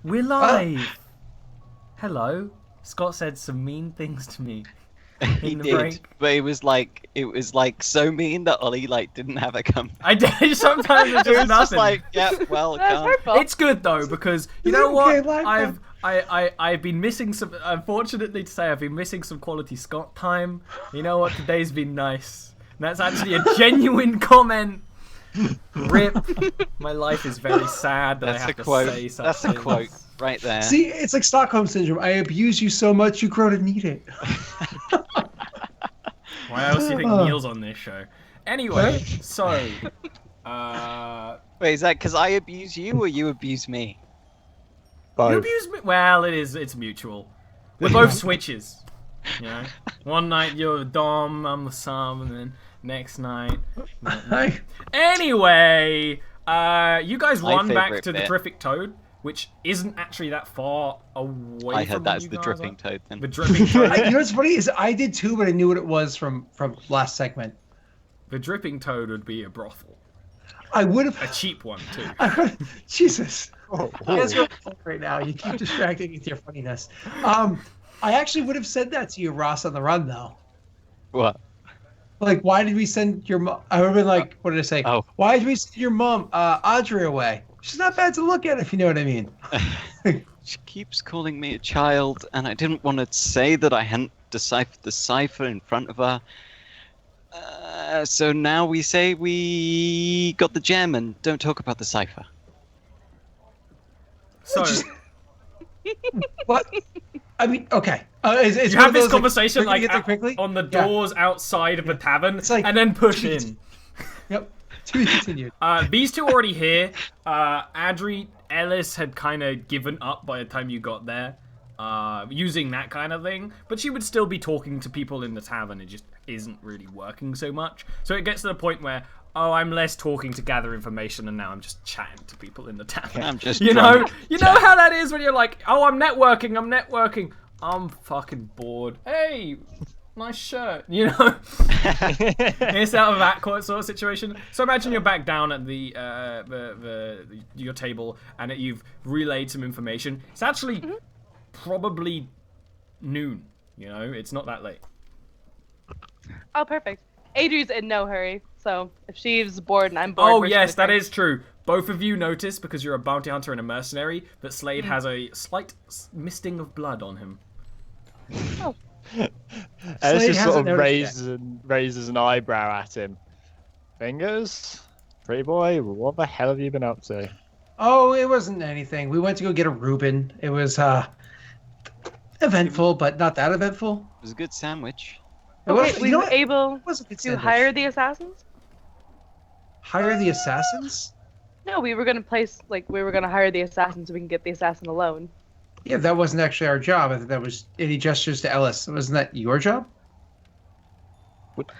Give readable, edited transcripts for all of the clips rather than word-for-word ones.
We're live. Hello. Scott said some mean things to me He in the did, break. but it was like so mean that Ollie like didn't have a comeback. I did. Sometimes it's It just was nothing. just like, yeah, well, That's can't. hurtful. It's good though because you know Okay, what? live I've been missing some. Unfortunately to say, I've been missing some quality Scott time. You know what? Today's been nice. And that's actually a genuine comment. Rip. My life is very sad that I That's have a to quote. say such That's a things. quote right there. See, it's like Stockholm syndrome. I abuse you so much, you grow to need it. Why else do you think Neil's on this show? Anyway, so Wait, is that because I abuse you or you abuse me? you abuse me. Well, it's mutual. We're both switches. You know, one night you're the dom, I'm the sub, and then next night. Anyway, you guys My run back favourite to the bit. Terrific Toad, which isn't actually that far away I from heard where that's you the guys dripping are. toad then. The Dripping Toad. You know what's funny is I did too, but I knew what it was from last segment. The Dripping Toad would be a brothel, I would a have. cheap one too. Jesus. You guys are right now. You keep distracting me with your funniness. I actually would have said that to you, Ross, on the run though. What? Like, why did we send your mom? I would have been like, what did I say? Oh. Why did we send your mom, Audrey, away? She's not bad to look at, if you know what I mean. She keeps calling me a child, and I didn't want to say that I hadn't deciphered the cipher in front of her. So now we say we got the gem and don't talk about the cipher. So What? I mean, okay. It's you one have of this those, conversation we're gonna like get there quickly. on the Yeah. doors outside of a tavern, It's like- and then push in. Yep. To be continued. These two already here. Adri Ellis had kind of given up by the time you got there, using that kind of thing. But she would still be talking to people in the tavern. It just isn't really working so much. So it gets to the point where, oh, I'm less talking to gather information, and now I'm just chatting to people in the tavern. I'm just you drunk. know how that is when you're like, oh, I'm networking. I'm fucking bored. Hey. Nice shirt, you know. It's out of that sort of situation. So imagine you're back down at your table, and you've relayed some information. It's actually probably noon. You know, it's not that late. Oh, perfect. Adri's in no hurry, so if she's bored and I'm bored. Oh we're just yes, that gonna is true. Both of you notice, because you're a bounty hunter and a mercenary, that Slade has a slight misting of blood on him. Alice Slade just hasn't sort of noticed raises an eyebrow at him. Fingers? Pretty boy, what the hell have you been up to? Oh, it wasn't anything. We went to go get a Reuben. It was eventful, but not that eventful. It was a good sandwich. It was, Okay, we you know were what? able It was a good to sandwich. hire the assassins. Hire the assassins? No, we were gonna hire the assassins so we can get the assassin alone. Yeah, that wasn't actually our job. I think that was any gestures to Ellis. Wasn't that your job?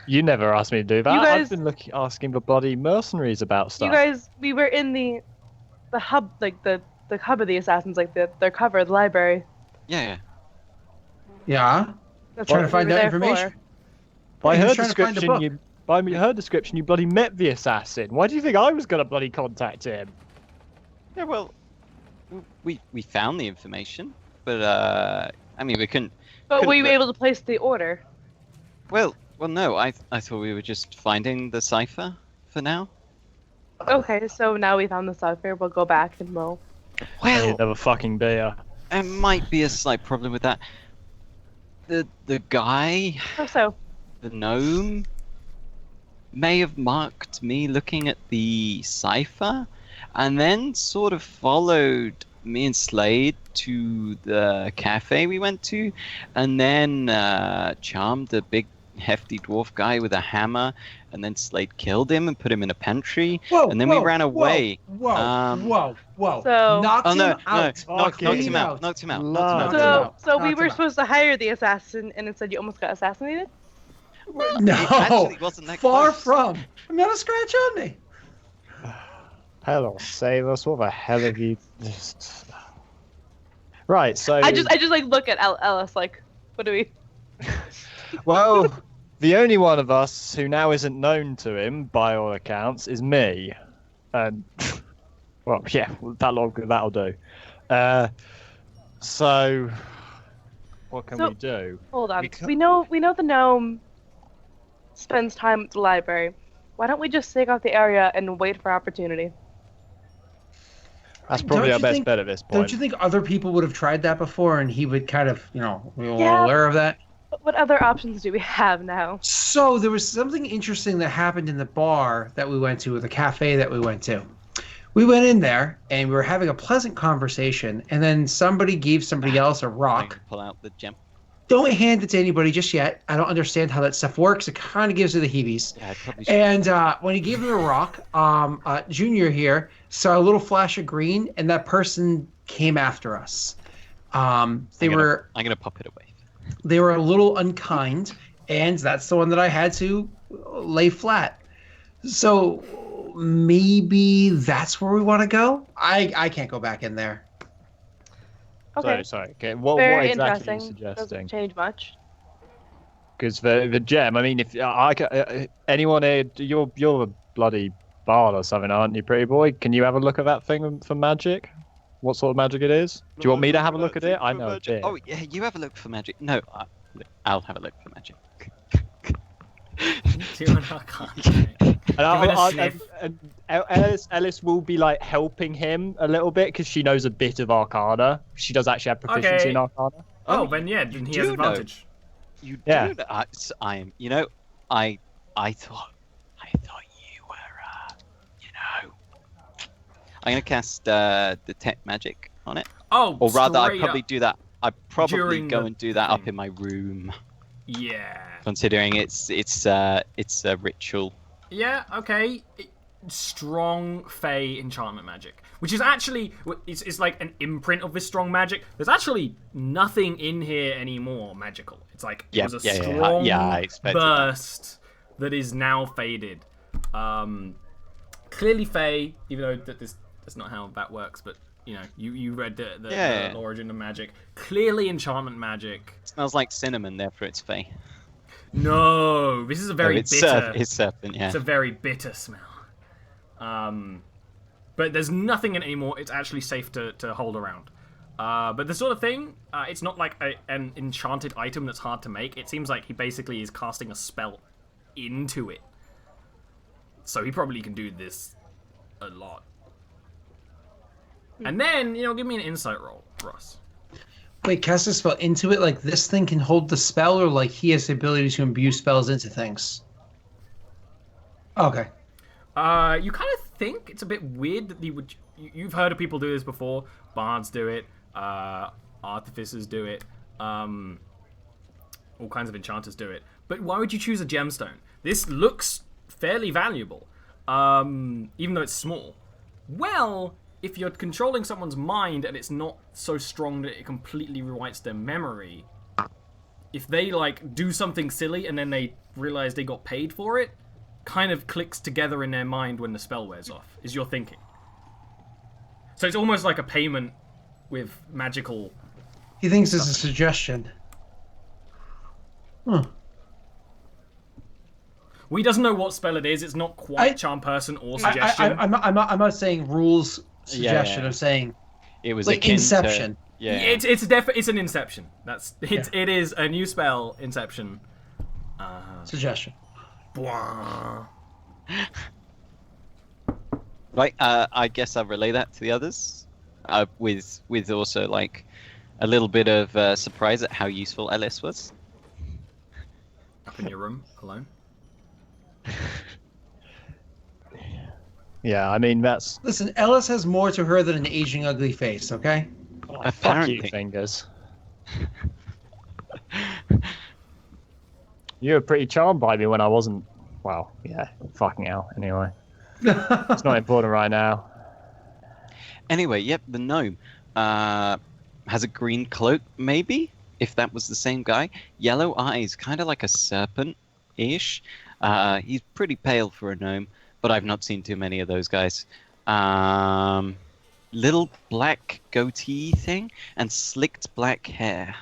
You never asked me to do that. You guys- I've been asking the bloody mercenaries about stuff. You guys, we were in the hub, like the hub of the assassins, like their cover, the library. Yeah. Yeah. That's Trying what to find we were that there information. for. By he her was trying to find a description, you bloody met the assassin. Why do you think I was gonna bloody contact him? Yeah, well, we found the information, but I mean, we couldn't. But were you couldn't- able to place the order? Well, no. I thought we were just finding the cipher for now. Okay, so now we found the cipher. We'll go back and we'll. I need Well, another fucking beer. there might be a slight problem with that. The guy, So the gnome, may have marked me looking at the cipher, and then sort of followed me and Slade to the cafe we went to, and then charmed a big hefty dwarf guy with a hammer, and then Slade killed him and put him in a pantry, Whoa, and then whoa, we ran away. Whoa, Um, whoa. So- Knocked Oh no, him out. knocked Okay. him out, knocked him out, knocked him Love. out. him so out. so we Knocked were him out. supposed to hire the assassin, and instead you almost got assassinated. No. It actually wasn't that Far close. from. I'm not a scratch on me. Hello, Sailors. What the hell have you just... Right, so... I just like look at Ellis like, what do we? Well, the only one of us who now isn't known to him, by all accounts, is me. And, well, yeah, that'll do. So, what can So- we do? Hold on. We We know the gnome spends time at the library. Why don't we just stake out the area and wait for opportunity? That's probably Don't our you best think- bet at this point. Don't you think other people would have tried that before, and he would kind of, be Yeah. aware of that? But what other options do we have now? So there was something interesting that happened in the bar that we went to, or the cafe that we went to. We went in there and we were having a pleasant conversation, and then somebody gave somebody else a I rock. can pull out the gem. Don't hand it to anybody just yet. I don't understand how that stuff works. It kind of gives you the heebies. Yeah, I probably should. And when he gave him the rock, Junior here saw a little flash of green, and that person came after us. I'm gonna pop it away. They were a little unkind, and that's the one that I had to lay flat. So maybe that's where we want to go. I can't go back in there. Okay. Sorry. Okay. What Very exactly are you interesting. suggesting? Doesn't change much. Because the gem, I mean, if anyone here, you're a bloody bard or something, aren't you, pretty boy? Can you have a look at that thing for magic? What sort of magic it is? Do you want me to have a look at it? I know a bit. Oh yeah, you have a look for magic. No, I'll have a look for magic. Do an arcana check. And Give it a sniff. Ellis will be like helping him a little bit because she knows a bit of Arcana. She does actually have proficiency Okay. in Arcana. Oh, then yeah, then he do has know. advantage. You Yeah. do that. I am. You know, I thought you were. I'm gonna cast detect magic on it, Oh, or rather, I'd straight probably up. do that. I'd probably During go the and do that up thing. in my room, Yeah. considering it's a ritual. Yeah, okay. Strong Fey enchantment magic, which is actually it's like an imprint of this strong magic. There's actually nothing in here anymore magical. It's like it Yeah, was a yeah, yeah, strong yeah, I expected that. burst that is now faded. Clearly Fey, even though that's not how that works, but you read the origin of magic. Clearly enchantment magic. It smells like cinnamon, therefore it's fey. No, this is a very it's bitter. It's serpent, yeah. It's a very bitter smell. But there's nothing in it anymore. It's actually safe to hold around. But the sort of thing, it's not like an enchanted item that's hard to make. It seems like he basically is casting a spell into it. So he probably can do this a lot. And then, give me an insight roll, Ross. Wait, cast a spell into it? Like this thing can hold the spell, or like he has the ability to imbue spells into things? Okay. You kind of think it's a bit weird that he would. You've heard of people do this before. Bards do it. Artificers do it. All kinds of enchanters do it. But why would you choose a gemstone? This looks fairly valuable, even though it's small. Well, if you're controlling someone's mind and it's not so strong that it completely rewrites their memory, if they do something silly and then they realize they got paid for it, kind of clicks together in their mind when the spell wears off, is your thinking. So it's almost like a payment with magical... He thinks it's a suggestion. Huh. We doesn't know what spell it is. It's not quite charm person or suggestion. I'm not saying rules suggestion. Yeah. I'm saying It was like akin Inception. To, yeah. It's an Inception. It is a new spell, Inception. Suggestion. Blah. Right, I guess I'll relay that to the others, with also a little bit of surprise at how useful Ellis was. Up in your room, alone. Yeah, I mean that's. Listen, Ellis has more to her than an aging ugly face. Okay. Fuck you, Apparently. fingers. You were pretty charmed by me when I wasn't. Well, yeah, fucking hell. Anyway, it's not important right now. Anyway, yep, the gnome has a green cloak, maybe, if that was the same guy. Yellow eyes, kind of like a serpent-ish. He's pretty pale for a gnome, but I've not seen too many of those guys. Little black goatee thing and slicked black hair.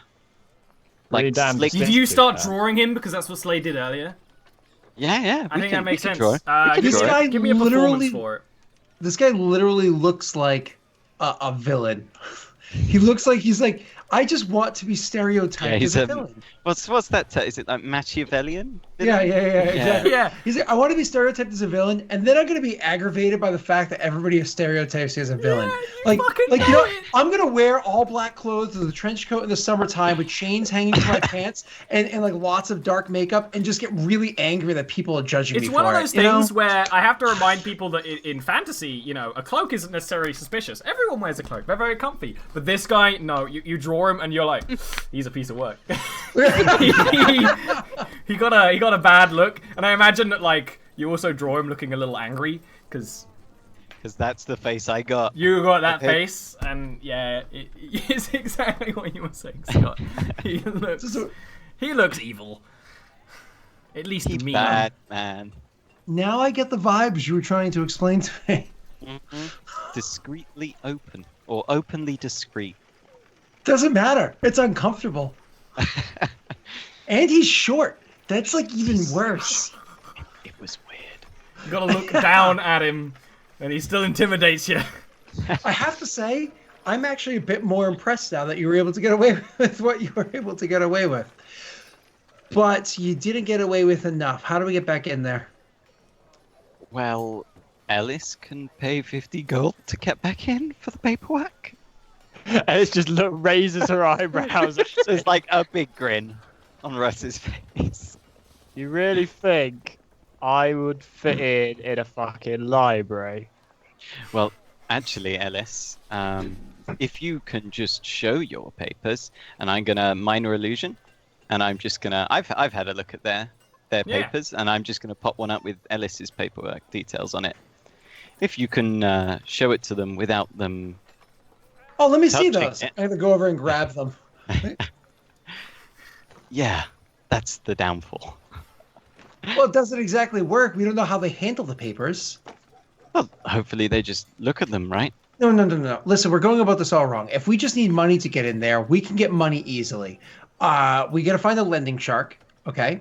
Pretty damn slicked. Did Distinctive, you start that. drawing him because that's what Slade did earlier? Yeah. I think that makes sense. Draw. This guy Give me a performance literally- for it. This guy literally looks like a villain. He looks like he's like, I just want to be stereotyped he's as a a- villain. What's that? Is it like Machiavellian? Yeah, exactly. Yeah. He's like, I want to be stereotyped as a villain, and then I'm gonna be aggravated by the fact that everybody stereotypes you as a villain. you fucking you know know, it. I'm gonna wear all black clothes with a trench coat in the summertime with chains hanging to my pants and like lots of dark makeup, and just get really angry that people are judging me It's for one of it. those you know? things where I have to remind people that in fantasy, you know, a cloak isn't necessarily suspicious. Everyone wears a cloak; they're very comfy. But this guy, no, you draw him and you're like, he's a piece of work. he got a bad look, and I imagine that like you also draw him looking a little angry because that's the face I got. you got that face, and yeah, it's exactly what you were saying, Scott. He looks evil. At least to me. Bad man. Now I get the vibes you were trying to explain to me. Discreetly open or openly discreet. Doesn't matter. It's uncomfortable. And he's short. That's like even worse. It was weird. You gotta look down at him, and he still intimidates you. I have to say, I'm actually a bit more impressed now that you were able to get away with what you were able to get away with. But you didn't get away with enough. How do we get back in there? Well, Ellis can pay 50 gold to get back in for the paperwork. Alice just raises her eyebrows. So it's like a big grin on Russ's face. You really think I would fit in a fucking library? Well, actually, Ellis, if you can just show your papers, and I'm gonna minor illusion, and I'm just gonna. I've had a look at their papers, and I'm just gonna pop one up with Ellis's paperwork details on it. If you can show it to them without them. Oh, let me see Touching those. it. I have to go over and grab them. Yeah, that's the downfall. Well, it doesn't exactly work. We don't know how they handle the papers. Well, hopefully they just look at them, right? No. Listen, we're going about this all wrong. If we just need money to get in there, we can get money easily. We got to find a lending shark. Okay.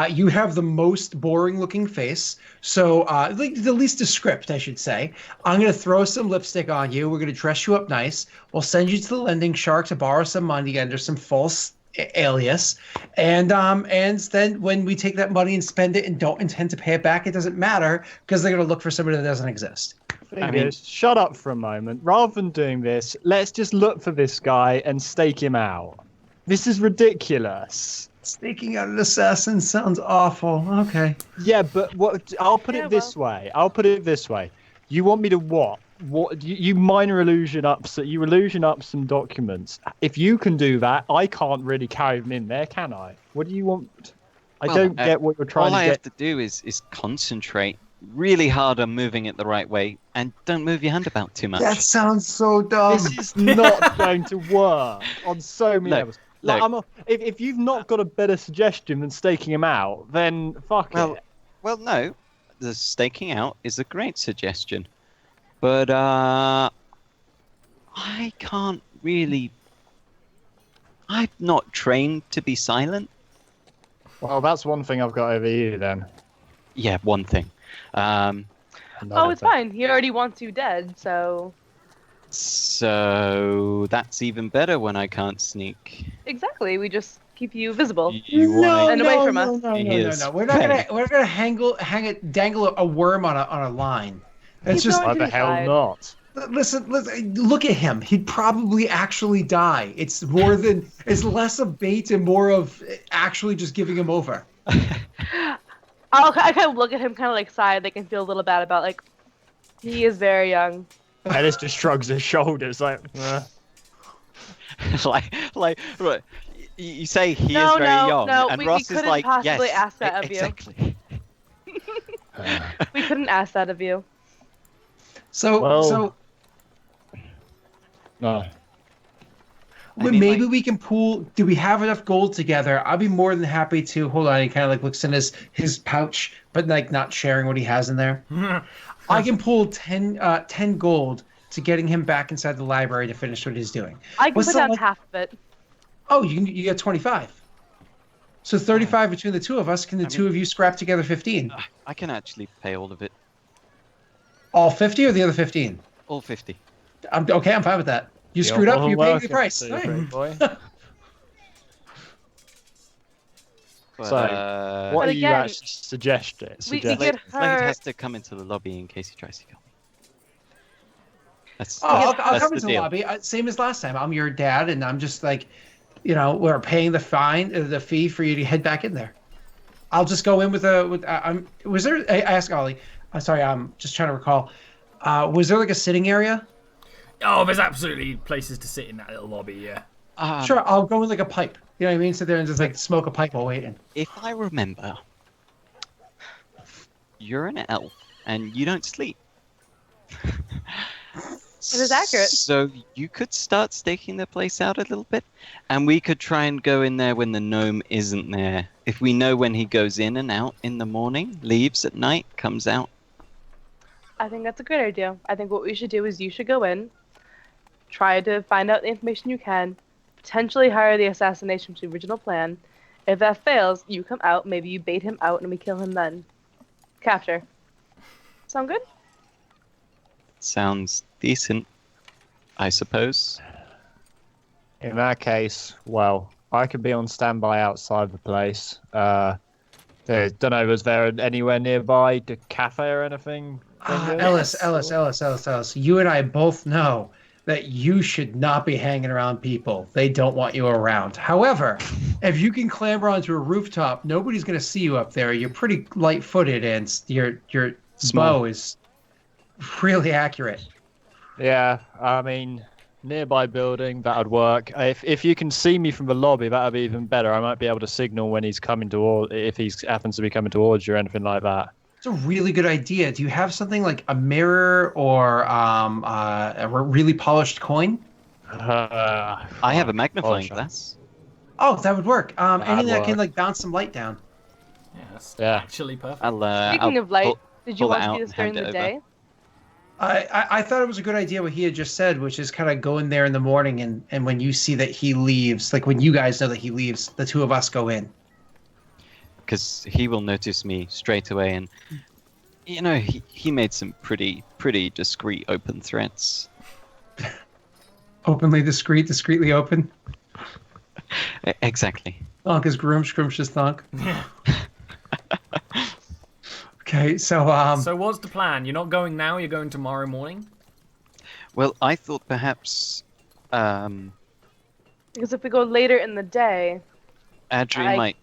You have the most boring looking face. So, the least descript, I should say. I'm going to throw some lipstick on you. We're going to dress you up nice. We'll send you to the lending shark to borrow some money under some false alias. And then when we take that money and spend it and don't intend to pay it back, it doesn't matter because they're going to look for somebody that doesn't exist. Shut up for a moment. Rather than doing this, let's just look for this guy and stake him out. This is ridiculous. Staking out an assassin sounds awful. Okay. Yeah, but I'll put it this way. You want me to what? What you minor illusion up? So you illusion up some documents. If you can do that, I can't really carry them in there, can I? What do you want? I don't get what you're trying to get. All I have to do is concentrate really hard on moving it the right way, and don't move your hand about too much. That sounds so dumb. This is not going to work on so many levels. If you've not got a better suggestion than staking him out, then fuck it. Well, no. The staking out is a great suggestion. But, I can't really... I'm not trained to be silent. Well, that's one thing I've got over here, then. Yeah, one thing. It's fine. He already wants you dead, so... So that's even better when I can't sneak. Exactly. We just keep you visible. And away from us. No. We're not gonna dangle a worm on a line. It's just Why the hell not? Listen, look at him. He'd probably actually die. It's less of bait and more of actually just giving him over. I kind of look at him, kind of like sigh. They can feel a little bad about like he is very young. Ellis just shrugs his shoulders like. Right. You say he is very young, and Ross is like, we couldn't possibly yes, ask that of exactly. We couldn't ask that of you. No. Maybe we can pool. Do we have enough gold together? I'll be more than happy to. Hold on, he kind of like looks in his pouch, but like not sharing what he has in there. I can pull 10 gold to getting him back inside the library to finish what he's doing. I can put down half of it. Oh, you get 25. So 35 between the two of us. Can the two of you scrap together 15? I can actually pay all of it. All 50 or the other 15? All 50. I'm fine with that. You screwed up, you paid the Welcome price. to All right. pretty boy. But, So, what But are you again, actually suggesting? we Slade, get Slade her. has to come into the lobby in case he tries to kill me. That's, Oh, that's, I'll that's come the into the deal. lobby. Same as last time. I'm your dad, and I'm just like, we're paying the fee for you to head back in there. I'll just go in with was there? I asked Ollie. I'm sorry. I'm just trying to recall. Was there like a sitting area? Oh, there's absolutely places to sit in that little lobby. Yeah. Sure. I'll go in like a pipe. You know what I mean? Sit there and just like smoke a pipe while waiting. If I remember, you're an elf and you don't sleep. It is accurate. So you could start staking the place out a little bit, and we could try and go in there when the gnome isn't there. If we know when he goes in and out in the morning, leaves at night, comes out. I think that's a great idea. I think what we should do is you should go in, try to find out the information you can, potentially hire the assassination to the original plan. If that fails, you come out, maybe you bait him out and we kill him then. Capture. Sound good? Sounds decent, I suppose. In that case, well, I could be on standby outside the place. Don't know, was there anywhere nearby, a cafe or anything? Ellis. You and I both know that you should not be hanging around people. They don't want you around. However, if you can clamber onto a rooftop, nobody's going to see you up there. You're pretty light-footed, and your bow is really accurate. Yeah, I mean, nearby building, that would work. If you can see me from the lobby, that would be even better. I might be able to signal when he's coming toward, if he happens to be coming towards you or anything like that. It's a really good idea. Do you have something like a mirror or a really polished coin? I have a magnifying glass. Oh, that would work. Anything that work. can like bounce some light down. Yeah, that's Yeah. actually perfect. Speaking of light, did you pull it want to out do this and during hand the it over. day? I thought it was a good idea what he had just said, which is kind of go in there in the morning and when you see that he leaves, like when you guys know that he leaves, the two of us go in. Because he will notice me straight away, and he made some pretty discreet open threats. Openly discreet, discreetly open. Exactly. Thonk is groom, scrumptious thonk. Yeah. Okay, so So what's the plan? You're not going now. You're going tomorrow morning. Well, I thought perhaps Because if we go later in the day, Adri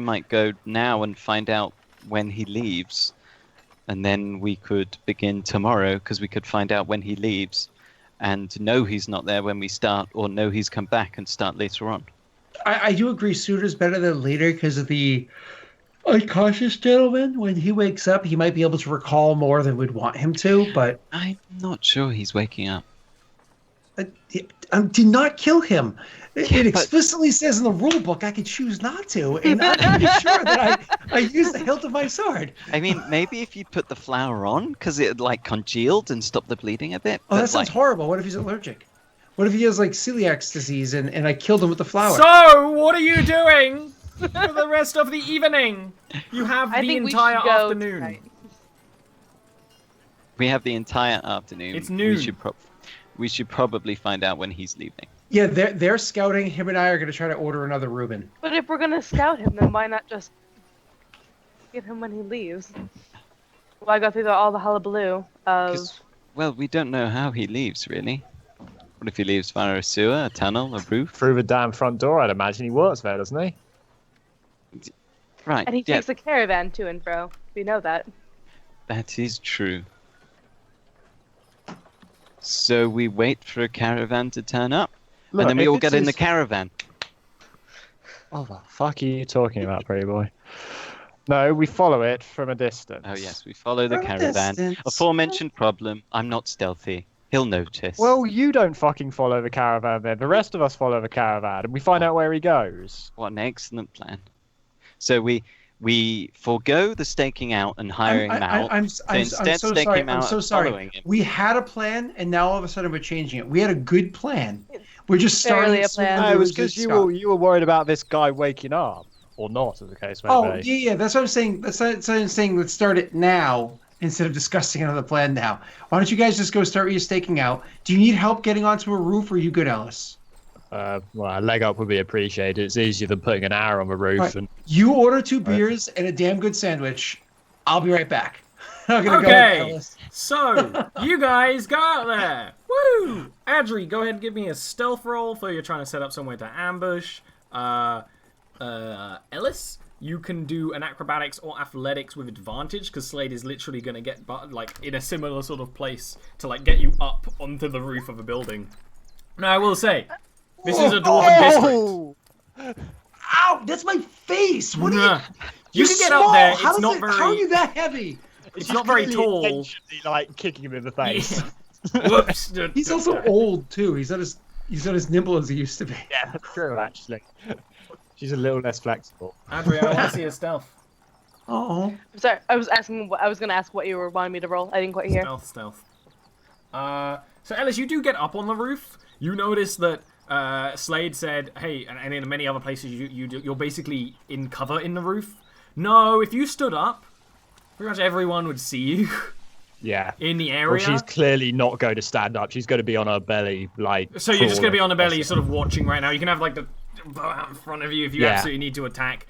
might go now and find out when he leaves, and then we could begin tomorrow because we could find out when he leaves and know he's not there when we start, or know he's come back and start later on. I do agree sooner's better than later because of the unconscious gentleman. When he wakes up, he might be able to recall more than we'd want him to, but I'm not sure he's waking up. do not kill him. It Yeah, but- explicitly says in the rule book I could choose not to, and I'm pretty sure that I use the hilt of my sword. I mean, maybe if you put the flower on, because it like congealed and stopped the bleeding a bit. Oh, but, that sounds like, horrible. What if he's allergic? What if he has like celiac disease and I killed him with the flower? So what are you doing for the rest of the evening? You have I the think we entire should go afternoon. tonight. We have the entire afternoon. It's noon. We should probably find out when he's leaving. Yeah, they're scouting. Him and I are going to try to order another Reuben. But if we're gonna scout him, then why not just get him when he leaves? Why go through all the hullabaloo of? 'Cause, well, we don't know how he leaves, really. What if he leaves via a sewer, a tunnel, a roof? Through the damn front door, I'd imagine he works there, doesn't he? Right, And he yeah, takes a caravan to and fro. We know that. that is true. So we wait for a caravan to turn up, Look, and then we if all it's get in the his- caravan. What the fuck are you talking about, pretty boy? No, we follow it from a distance. Oh yes, we follow the From a caravan. distance. Aforementioned problem. I'm not stealthy. He'll notice. Well, you don't fucking follow the caravan then. The rest of us follow the caravan, and we find out where he goes. What an excellent plan. So we forego the staking out and hiring him out. I'm instead so stake sorry. him I'm out so sorry. following him. We had a plan, and now all of a sudden we're changing it. We had a good plan. We're just starting Barely it a sooner plan. than No, it was originally because Scott. you were worried about this guy waking up, or not, as the case may Oh, be. yeah, that's what I'm saying. That's what I'm saying. Let's start it now, instead of discussing another plan now. Why don't you guys just go start your staking out? Do you need help getting onto a roof, or are you good, Ellis? Well, a leg up would be appreciated. It's easier than putting an arrow on the roof. Right. And You order 2 beers and a damn good sandwich. I'll be right back. I'm gonna go with Okay, Ellis. so you guys go out there. Woo! Adri, go ahead and give me a stealth roll for you're trying to set up somewhere to ambush. Ellis, you can do an acrobatics or athletics with advantage because Slade is literally going to get like in a similar sort of place to like get you up onto the roof of a building. Now I will say, this is a dwarven district. Ow! That's my face. What are you? You can get up there. It's not very. How are you that heavy? It's not very tall. Intentionally, like kicking him in the face. Whoops. He's also old too. He's not as nimble as he used to be. Yeah, that's true. Actually, she's a little less flexible. Andrea, I want to see a stealth. Oh. I'm sorry. I was gonna ask what you were wanting me to roll. I didn't quite hear. Stealth. So Ellis, you do get up on the roof. You notice that Slade said, "Hey," and in many other places, you're basically in cover in the roof. No, if you stood up, pretty much everyone would see you. Yeah. In the area. Well, she's clearly not going to stand up. She's going to be on her belly, like. So you're just going to be on the belly, sort of watching right now. You can have like the bow out in front of you if you absolutely need to attack.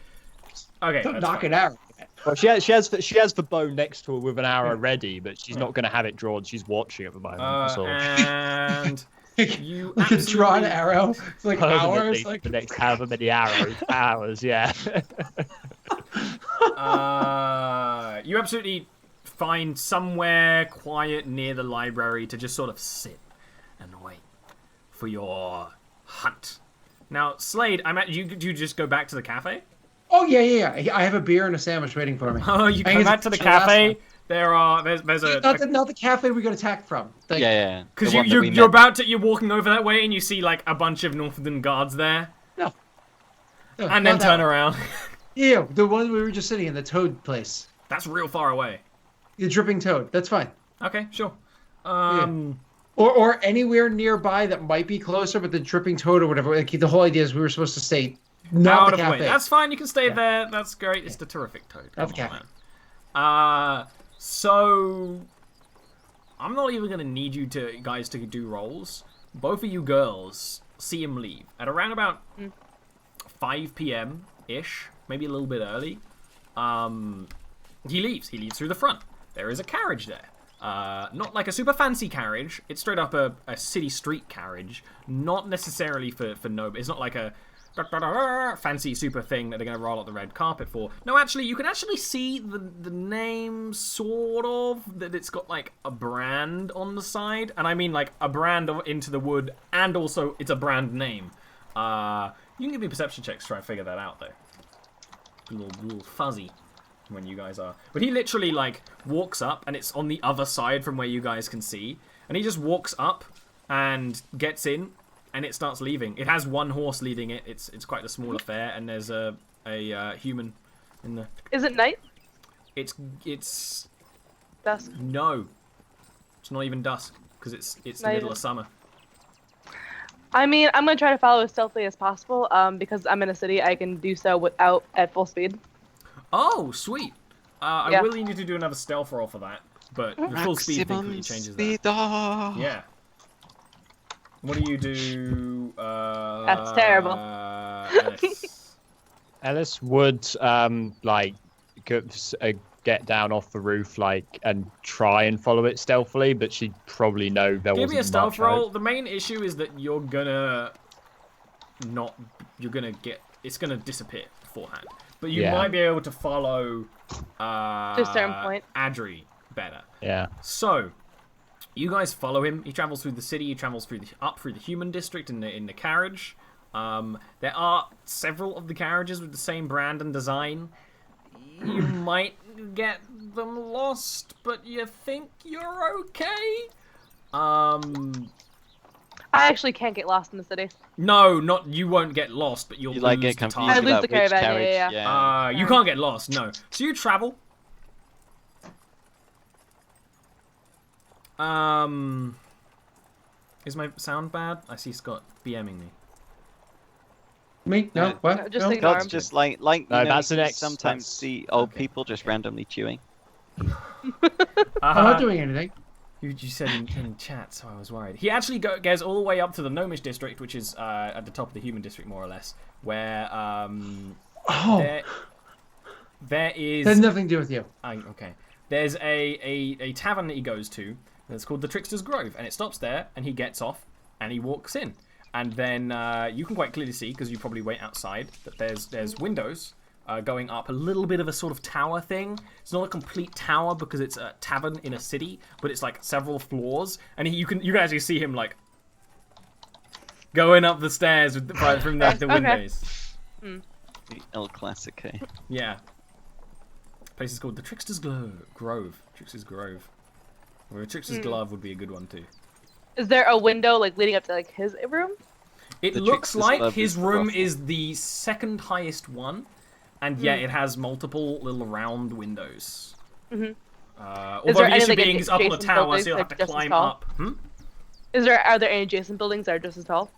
Okay. Don't knock it out. Well, she has the bow next to her with an arrow ready, but she's not going to have it drawn. She's watching at the moment. So. And you Like a drawn arrow. It's like hours. Like the next however many hours, yeah. You absolutely find somewhere quiet near the library to just sort of sit and wait for your hunt. Now, Slade, do you just go back to the cafe? Oh yeah. I have a beer and a sandwich waiting for me. Oh, you come back to the cafe. There's a not the cafe we got attacked from. Yeah. because you're walking over that way and you see like a bunch of Northenden guards there. No, And then turn around. Yeah, the one we were just sitting in, the toad place. That's real far away. The dripping toad. That's fine. Okay, sure. Or anywhere nearby that might be closer, but the dripping toad or whatever. Like, the whole idea is we were supposed to stay not out the of the cafe. way. That's fine. You can stay there. That's great. It's the terrific toad. Not the Come cafe. on, man. So I'm not even gonna need you guys to do rolls. Both of you girls see him leave at around about 5 p.m. ish, maybe a little bit early. He leaves. He leaves through the front. There is a carriage there. Not like a super fancy carriage. It's straight up a city street carriage. Not necessarily for no. It's not like a fancy super thing that they're going to roll out the red carpet for. No, actually, you can actually see the name, sort of, that it's got like a brand on the side. And I mean like a brand of Into the Wood, and also it's a brand name. You can give me perception checks to try and figure that out, though. A little fuzzy when you guys are. But he literally, like, walks up, and it's on the other side from where you guys can see. And he just walks up and gets in, and it starts leaving. It has one horse leading it. It's quite a small affair, and there's a human in there. Is it night? It's Dusk. no. It's not even dusk, because it's the middle of summer. I mean, I'm gonna try to follow as stealthily as possible. Because I'm in a city, I can do so without at full speed. Oh, sweet. I will need you to do another stealth roll for that, but the full speed thing completely changes that. Yeah. What do you do? That's terrible. Ellis? Would like get down off the roof and try and follow it stealthily, but she'd probably know there wasn't Give me a stealth much roll. hope. The main issue is that it's gonna disappear beforehand. But you might be able to follow to a certain point. Adri better. Yeah. So you guys follow him. He travels through the city. He travels up through the human district in the carriage. There are several of the carriages with the same brand and design. You might get them lost, but you think you're okay. I actually can't get lost in the city. No, you won't get lost, but you'll lose get the confused target. I lose about the which caravan, carriage. yeah. You can't get lost, no. So you travel. Is my sound bad? I see Scott BMing me. Me? No. What? Just No? ignore God's him. just like No, you know, that's an you ex- sometimes that's- see old people just randomly chewing. I'm not doing anything. You said in chat, so I was worried. He actually goes all the way up to the Gnomish district, which is at the top of the human district, more or less, where there is... Has nothing to do with you. Okay. There's a tavern that he goes to that's called the Trickster's Grove, and it stops there, and he gets off, and he walks in. And then you can quite clearly see, because you probably wait outside, that there's windows going up a little bit of a sort of tower thing. It's not a complete tower because it's a tavern in a city, but it's like several floors, and you can actually see him like going up the stairs from the windows. The El Clasico. Yeah. The place is called the Trickster's Grove. Trickster's Grove. Or a Trickster's Glove would be a good one too. Is there a window like leading up to like his room? It looks like his room is the second highest one, and yeah, it has multiple little round windows. Mm-hmm. Although the issue being it's up on the tower, so you'll have to climb up. Are there any adjacent buildings that are just as tall?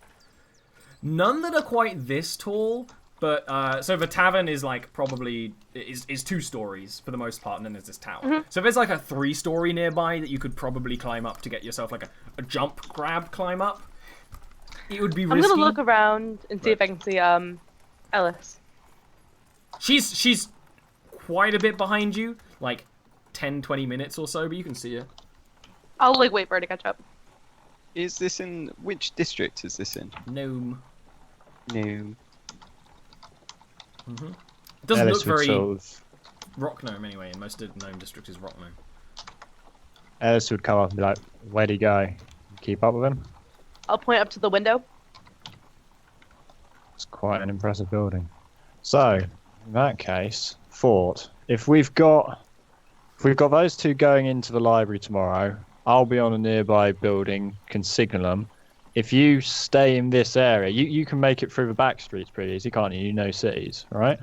None that are quite this tall, but so the tavern is like probably is 2 stories for the most part, and then there's this tower. So there's like a 3-story nearby that you could probably climb up to get yourself like a jump grab climb up. It would be risky. I'm gonna look around and see if I can see Ellis. She's quite a bit behind you, like 10-20 minutes or so, but you can see her. I'll like wait for her to catch up. Is this in which district is this in? Gnome. No. It doesn't Ellis look very sort of, rock gnome anyway, and most of the gnome district is rock gnome. Ellis would come up and be like, "Where'd he go? Keep up with him." I'll point up to the window. It's quite an impressive building. So, in that case, Fort. If we've got those 2 going into the library tomorrow, I'll be on a nearby building, can signal them. If you stay in this area, you can make it through the back streets pretty easy, can't you? You know cities, right?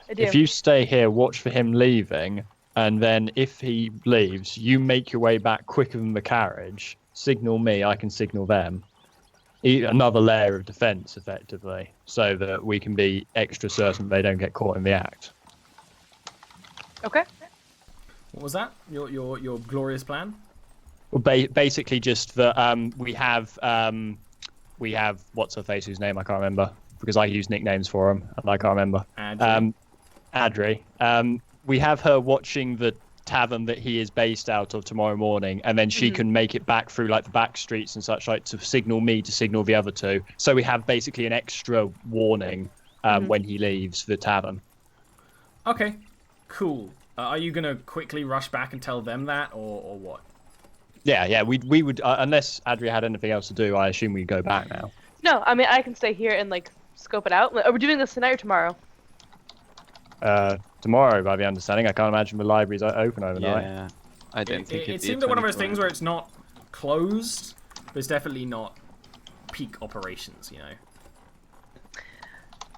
I do. If you stay here, watch for him leaving, and then if he leaves, you make your way back quicker than the carriage. Signal me, I can signal them. Another layer of defense, effectively, so that we can be extra certain they don't get caught in the act. Okay. What was that? Your glorious plan? Well, basically just that we have what's her face whose name I can't remember because I use nicknames for him and I can't remember. Adri. We have her watching the tavern that he is based out of tomorrow morning, and then she can make it back through like the back streets and such like to signal me to signal the other 2. So we have basically an extra warning when he leaves the tavern. Okay, cool. Are you gonna quickly rush back and tell them that, or what? Yeah. We would unless Adria had anything else to do. I assume we'd go back now. No, I mean I can stay here and like scope it out. Are we doing this tonight or tomorrow? Tomorrow, by the understanding. I can't imagine the libraries are open overnight. Yeah, I don't think it seemed like one of those things where it's not closed, but it's definitely not peak operations, you know.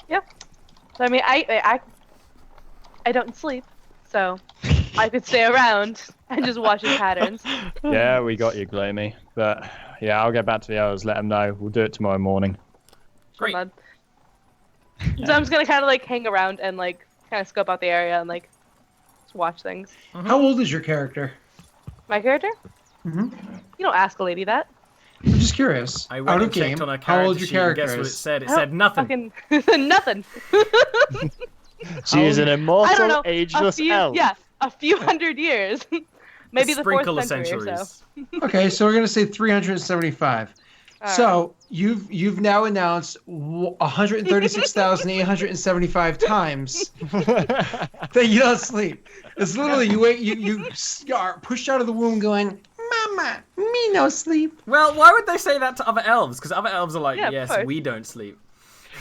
Yeah. So I mean, I don't sleep, so I could stay around and just watch his patterns. Yeah, we got you, Gloomy. But yeah, I'll get back to the others. Let them know. We'll do it tomorrow morning. Great. So I'm just gonna kind of like hang around and like kind of scope out the area and like just watch things. How old is your character? My character? You don't ask a lady that. I'm just curious. I went Out and of game, checked on her how old character your sheet and character guess what it is? said? It said nothing. Fucking nothing. She is an I don't immortal, know. ageless elf. Yeah, a few hundred years. Maybe the 4th century or so. Okay, so we're gonna say 375. So you've now announced 136,875 times that you don't sleep. It's literally you are pushed out of the womb going, "Mama, me no sleep." Well, why would they say that to other elves? Because other elves are like, Yeah, of yes, course. we don't sleep.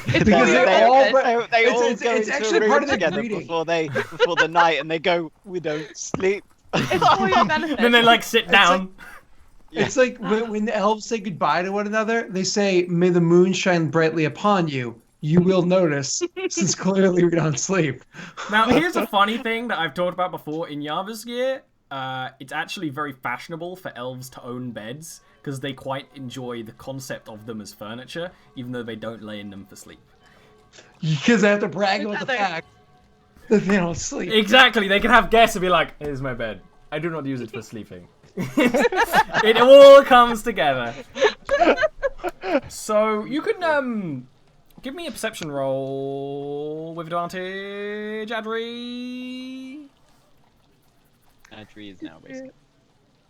It's Because for your they're all- benefit. They all It's go into actually a room part of the together greeting. before the night, and they go, "We don't sleep." It's for your benefit. Then they like sit down. It's like when the elves say goodbye to one another, they say, "May the moon shine brightly upon you. You will notice, since clearly we don't sleep." Now, here's a funny thing that I've talked about before. In Jarviskjir, it's actually very fashionable for elves to own beds, because they quite enjoy the concept of them as furniture, even though they don't lay in them for sleep. Because I have to brag about the Another- fact. They don't sleep. Exactly. They can have guests and be like, "Here's my bed. I do not use it for sleeping." It all comes together. So you can give me a perception roll with advantage, Adri. Adri is now risky.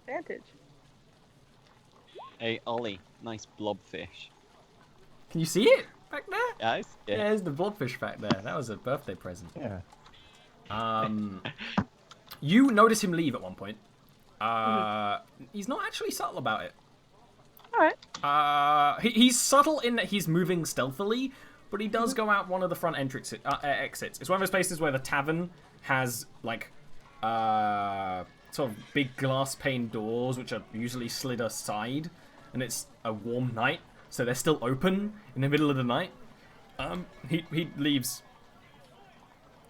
Advantage. Hey, Ollie, nice blobfish. Can you see it back there? Guys? Yeah, there's the blobfish back there. That was a birthday present. Yeah. You notice him leave at one point. He's not actually subtle about it. Alright. He's subtle in that he's moving stealthily, but he does go out one of the front exits. It's one of those places where the tavern has like sort of big glass pane doors, which are usually slid aside, and it's a warm night, so they're still open in the middle of the night. He leaves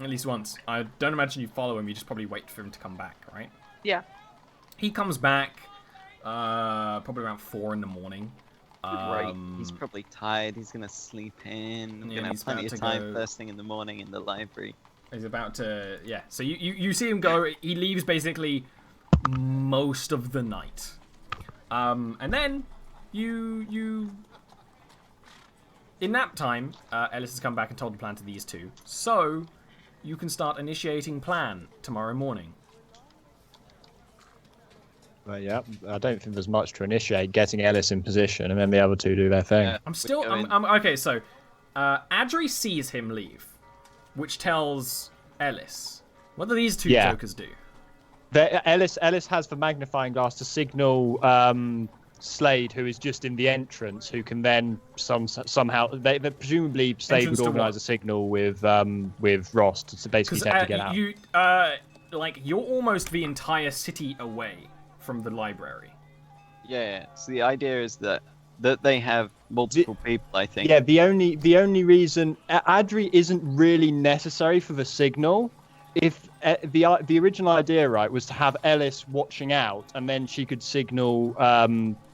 at least once. I don't imagine you follow him. You just probably wait for him to come back, right? Yeah. He comes back probably around 4 in the morning. Right. He's probably tired. He's gonna sleep in. We're Yeah, gonna he's have plenty about of to time go- first thing in the morning in the library. He's about to, yeah. So you see him go. He leaves basically most of the night, and then you in that time, Ellis has come back and told the plan to these two. So you can start initiating plan tomorrow morning. Well, yeah, I don't think there's much to initiate. Getting Ellis in position, and then the other two do their thing. Yeah. I'm okay. So Adri sees him leave, which tells Ellis. What do these two jokers do? Ellis has the magnifying glass to signal Slade, who is just in the entrance, who can then somehow they presumably Slade Entrance would to organise what? a signal with Ross to basically tell him to get out. You you're almost the entire city away from the library. Yeah. So the idea is that they have multiple people. I think. Yeah, the only reason Adri isn't really necessary for the signal. If the original idea, right, was to have Ellis watching out, and then she could signal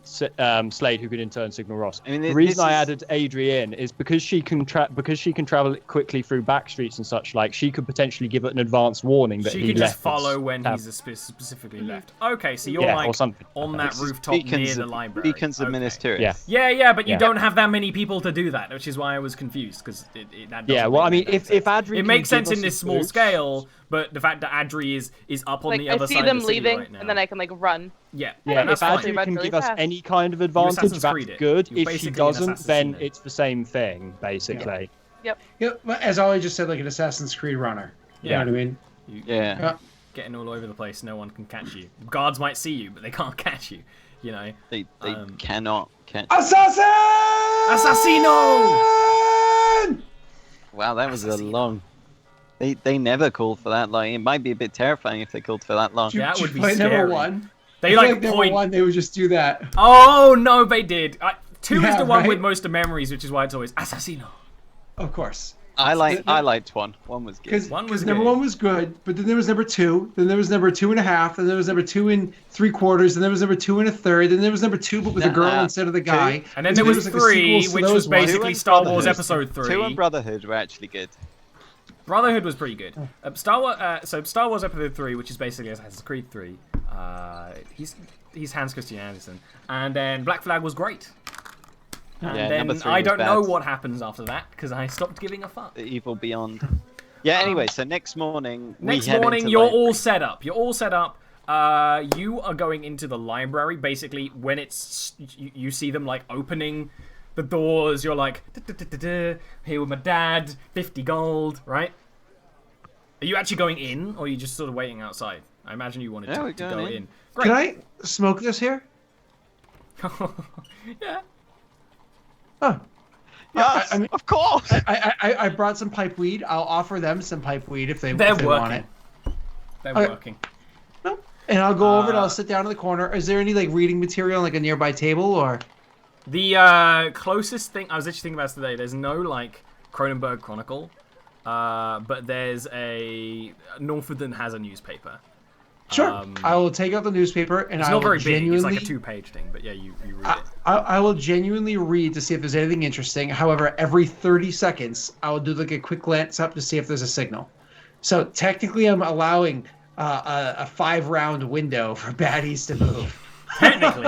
Slade, who could in turn signal Ross. I mean, the reason I added Adri in is because she can travel quickly through back streets and such. Like, she could potentially give it an advance warning that She he can left. just follow when he's specifically left. Okay, so you're or something. on that This is rooftop near the library. Beacons of Okay. Minas Tirith. Yeah. Yeah, but you Yeah. don't have that many people to do that, which is why I was confused, because that doesn't Yeah, well, I really mean, make if sense. Adri it can makes give sense us in a this small boost- scale, but the fact that Adri is up on Like, the I other see side them of the city leaving, right now. and then I can, like, run. Yeah, Yeah, that's if fine. actually Adri run can really give us fast. any kind of advantage, Assassin's that's Creed it. good. You're If she basically an doesn't, assassin. then it's the same thing, basically. Yep. Yeah, as Ollie just said, like an Assassin's Creed runner. You know what I mean? Yeah. Getting all over the place, no one can catch you. Guards might see you, but they can't catch you. You know. They cannot catch. Assassin! Assassino! Wow, that was a long. They never called for that long. It might be a bit terrifying if they called for that long. That Did you would be play scary. number one? They I feel like number point. one, they would just do that. Oh no, they did. 2 is Yeah, the one right? with most of the memories, which is why it's always Assassino. Of course. I liked one. One was good. Because One was number good. 1 was good, but then there was number 2, then there was number 2.5, then there was number 2 and 3/4, then there was number 2 and 1/3, then there was number 2 but with a girl Nah, instead of the guy. And then there was like a 3, sequel to which was those ones. basically and Star Wars Brotherhood. Episode 3. 2 and Brotherhood were actually good. Brotherhood was pretty good. Star Wars Episode 3, which is basically Assassin's Creed 3. He's Hans Christian Andersen, and then Black Flag was great. And Yeah, then number 3 I was don't know bad. what happens after that because I stopped giving a fuck. The Evil Beyond. Yeah. Anyway, so next morning. Next we head morning, into you're library. all set up. You're all set up. You are going into the library. Basically, when it's you see them like opening the doors. You're like, "Da-da-da-da-da, here with my dad, 50 gold, right? Are you actually going in, or are you just sort of waiting outside? I imagine you wanted Yeah, we're to going go in. in. Can I smoke this here? Yeah. Oh. Yes, I mean, of course. I brought some pipe weed. I'll offer them some pipe weed if they They're want working. it. They're Okay. working. No. And I'll go over and I'll sit down in the corner. Is there any like reading material like a nearby table or? The closest thing I was actually thinking about this today. There's no like Cronenberg Chronicle, but there's a Northenden has a newspaper. Sure. I will take out the newspaper and It's I not will very big. It's genuinely. like a 2-page thing, but yeah, you read it. I will genuinely read to see if there's anything interesting. However, every 30 seconds, I will do like a quick glance up to see if there's a signal. So technically, I'm allowing a 5-round window for baddies to move. Technically.